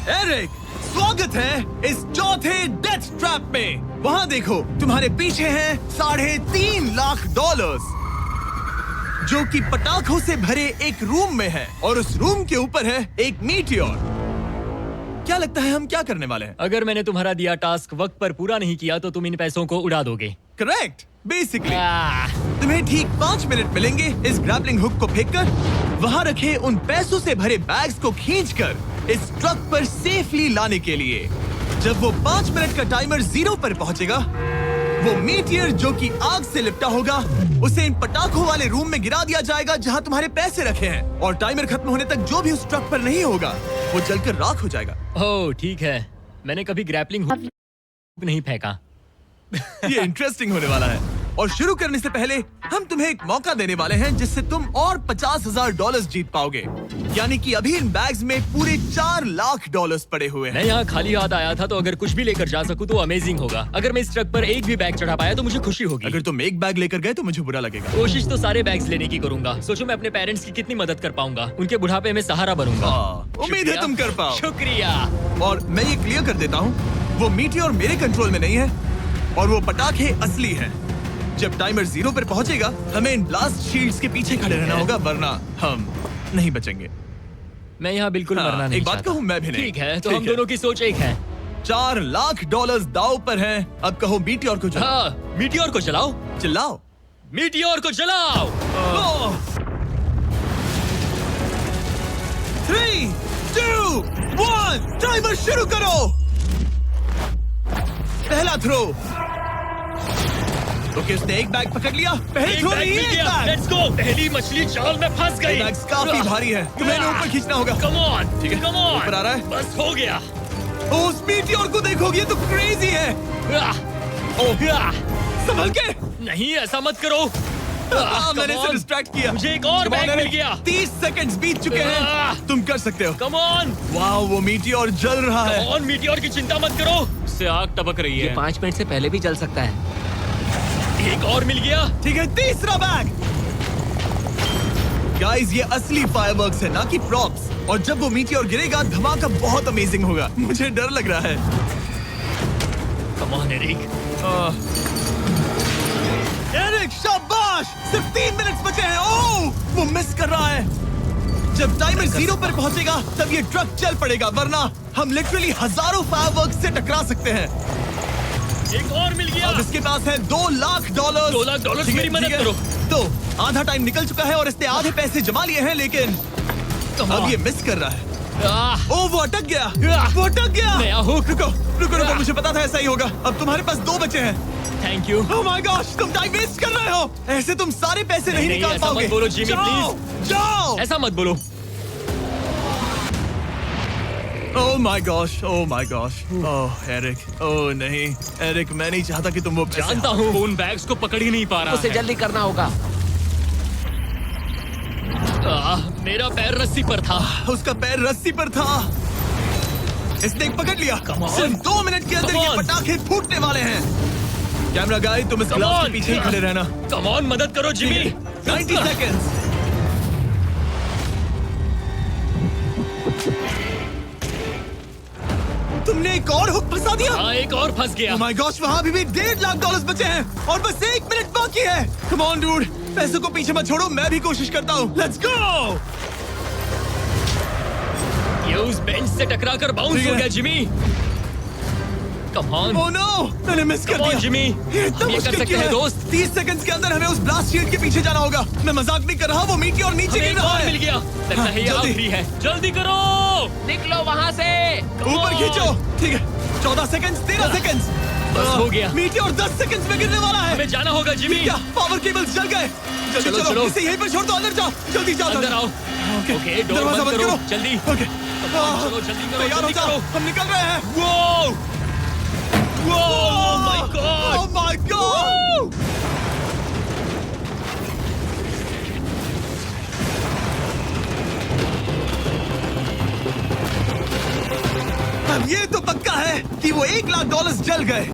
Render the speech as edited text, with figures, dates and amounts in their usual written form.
Eric, स्वागत है इस चौथे डेथ ट्रैप में। वहाँ देखो, तुम्हारे पीछे हैं $3.5 लाख, जो कि पटाखों से भरे एक रूम में है, और उस रूम के ऊपर है एक मीटियोर। क्या लगता है हम क्या करने वाले हैं? अगर मैंने तुम्हारा दिया टास्क वक्त पर पूरा नहीं किया तो तुम इन पैसों को उड़ा दोगे। करेक्ट। बेसिकली तुम्हें ठीक 5 मिनट मिलेंगे इस ग्रैपलिंग हुक को फेंककर वहाँ रखे उन पैसों से भरे बैग्स को खींचकर इस ट्रक पर सेफली लाने के लिए। जब वो 5 मिनट का टाइमर 0 पर पहुंचेगा, वो मीटियर जो कि आग से लिपटा होगा, उसे इन पटाखों वाले रूम में गिरा दिया जाएगा जहाँ तुम्हारे पैसे रखे हैं, और टाइमर खत्म होने तक जो भी उस ट्रक पर नहीं होगा वो जलकर राख हो जाएगा। ओह ठीक है, मैंने कभी ग्रैपलिंग हुक नहीं फेंका। ये इंटरेस्टिंग होने वाला है। और शुरू करने से पहले हम तुम्हें एक मौका देने वाले हैं जिससे तुम और $50,000 जीत पाओगे। यानी कि अभी इन बैग्स में पूरे $4 लाख पड़े हुए हैं। मैं यहाँ खाली हाथ आया था, तो अगर कुछ भी लेकर जा सकूं तो अमेजिंग होगा। अगर मैं इस ट्रक पर एक भी बैग चढ़ा पाया तो मुझे खुशी होगी। अगर तुम एक बैग लेकर गए तो मुझे बुरा लगेगा। कोशिश तो सारे बैग्स लेने की करूंगा। सोचो मैं अपने पेरेंट्स की कितनी मदद कर पाऊंगा। उनके बुढ़ापे में सहारा बनूंगा। उम्मीद है तुम कर पाओ। शुक्रिया। और मैं ये क्लियर कर देता हूँ, वो मीटियोर मेरे कंट्रोल में नहीं है, और वो पटाखे असली हैं। जब टाइमर 0 पर पहुंचेगा, हमें इन ब्लास्ट शील्ड्स के पीछे खड़े रहना होगा, वरना हम नहीं बचेंगे। मैं यहाँ बिल्कुल मरना नहीं एक बात चाहता। कहूँ, मैं भी नहीं। ठीक है, तो हम दोनों की सोच एक है। $4 लाख दांव पर हैं। अब कहो मीटियोर को चलाओ। हाँ, मीटियोर को चलाओ। चिल्लाओ। मीटियोर को चलाओ। 3, 2, 1, टाइमर शुरू करो। पहला थ्रो। ओके, उसने एक बैग पकड़ लिया। पहले थ्रो नहीं, एक बैग। Let's go. पहली मछली जाल में फंस गई। बैग्स काफी भारी है, तुम्हें इन्हें ऊपर खींचना होगा। कम ऑन, ठीक है, कम ऑन। ऊपर आ रहा है। बस हो गया। उस मीटियोर को देखोगे तो क्रेजी है। संभल के। नहीं, ऐसा मत करो। मैंने इसे डिस्ट्रैक्ट किया। मुझे एक और बैग मिल गया। 30 सेकंड्स बीत चुके हैं। तुम कर सकते हो। Come on. वाह, वो मीटियोर जल रहा है। कम ऑन, मीटियोर की चिंता मत करो। उससे आग टपक रही है। 5 मिनट से पहले भी जल सकता है। एक और मिल गया। ठीक है, तीसरा बैग। गाइस, ये असली फायरवर्क्स है, ना कि प्रॉप्स। और जब वो मीटियोर गिरेगा, धमाका बहुत अमेजिंग होगा। मुझे डर लग रहा है। Come on Eric. एरिक, शाबाश! सिर्फ 3 मिनट बचे हैं। ओह, वो मिस कर रहा है। जब टाइमर 0 पर पहुंचेगा, तब ये ट्रक चल पड़ेगा, वरना हम लिटरली हजारों फायरवर्क्स से टकरा सकते हैं। एक और मिल गया। अब इसके पास है $2 लाख। $2 लाख, मेरी मदद करो। तो आधा टाइम निकल चुका है और इसने आधे पैसे जमा लिए हैं, लेकिन अब ये मिस कर रहा है। ओह, वो अटक गया। वो अटक गया। नया हुक। रुको, मुझे पता था ऐसा ही होगा। अब तुम्हारे पास 2 बचे हैं। Thank you. Oh my gosh, तुम टाइम वेस्ट कर रहे हो। ऐसे तुम सारे पैसे नहीं निकाल ऐसा पाओगे। मत बोलो जिमी, जाओ, प्लीज। जाओ। ऐसा मत बोलो। Oh my gosh, oh my gosh. Oh Eric, oh नहीं एरिक, मैं नहीं चाहता कि तुम वो पैसे जानता हूँ उन बैग्स को पकड़ ही नहीं पा रहा उसे है। जल्दी करना होगा। मेरा पैर रस्सी पर था। उसका पैर रस्सी पर था। इसने पकड़ लिया। on. सिर्फ 2 मिनट के अंदर Come ये on. पटाखे फूटने वाले हैं। कैमरा गाय, तुम इस Come ग्लास के on. पीछे ही खड़े रहना। कम ऑन, मदद करो जिमी। 90 सेकेंड्स। तुमने एक और हुक फंसा दिया। हाँ, एक और फंस गया। Oh my gosh, वहाँ अभी भी $1.5 लाख बचे हैं और बस 1 मिनट बाकी है। Come on dude, पैसों को पीछे मत छोड़ो, मैं भी कोशिश करता हूँ। Let's go! ये उस बेंच से टकराकर बाउंस हो गया Jimmy. Come on. Oh no, मैंने मिस कर Come on, दिया। जिमी। ये इतना हम ये कर मुश्किल सकते क्यों हैं, है? दोस्त। 30 सेकंड्स के अंदर हमें उस ब्लास्ट शील्ड के पीछे जाना होगा। मैं मजाक नहीं कर रहा, वो मीटियोर नीचे गिर एक रहा और है। मिल गया। लगता है ये जल्दी। आखिरी है। जल्दी करो। निकलो वहाँ से। ऊपर खींचो। ठीक है, 14 सेकंड्स, 13 सेकंड्स। बस हो गया। मीटियोर 10 सेकंड्स में गिरने वाला है। हमें जाना होगा जिमी। क्या पावर केबल्स जल गए? जल्दी चलो, चलो, चलो। इसे यहीं पर छोड़ दो, अंदर जाओ। जल्दी जाओ। अंदर आओ। ओके, डोर दरवाजा बंद बंद करो। करो। जल्दी। ओके, चलो, जल्दी करो, तैयार हो जल्दी जाओ, करो। हम निकल रहे हैं। वो oh my Oh God. my God! अब ये तो पक्का है कि वो $1 लाख जल गए।